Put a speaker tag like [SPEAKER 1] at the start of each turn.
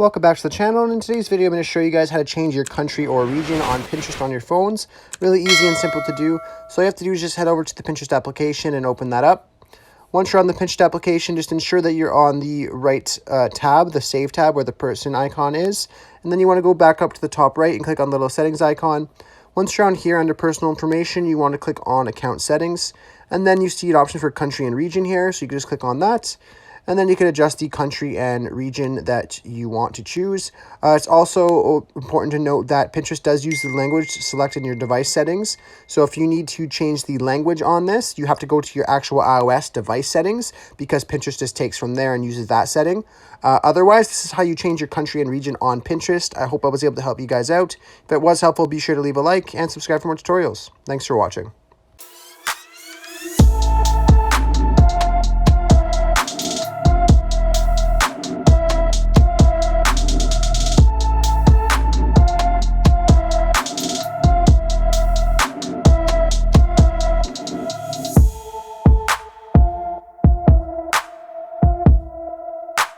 [SPEAKER 1] Welcome back to the channel, and in today's video I'm going to show you guys how to change your country or region on Pinterest on your phones. Really easy and simple to do. So all you have to do is just head over to the Pinterest application and open that up. Once you're on the Pinterest application, just ensure that you're on the right tab, the Save tab where the person icon is. And then you want to go back up to the top right and click on the little settings icon. Once you're on here under personal information, you want to click on account settings. And then you see an option for country and region here, so you can just click on that. And then you can adjust the country and region that you want to choose. It's also important to note that Pinterest does use the language selected in your device settings. So if you need to change the language on this, you have to go to your actual iOS device settings because Pinterest just takes from there and uses that setting. Otherwise, this is how you change your country and region on Pinterest. I hope I was able to help you guys out. If it was helpful, be sure to leave a like and subscribe for more tutorials. Thanks for watching.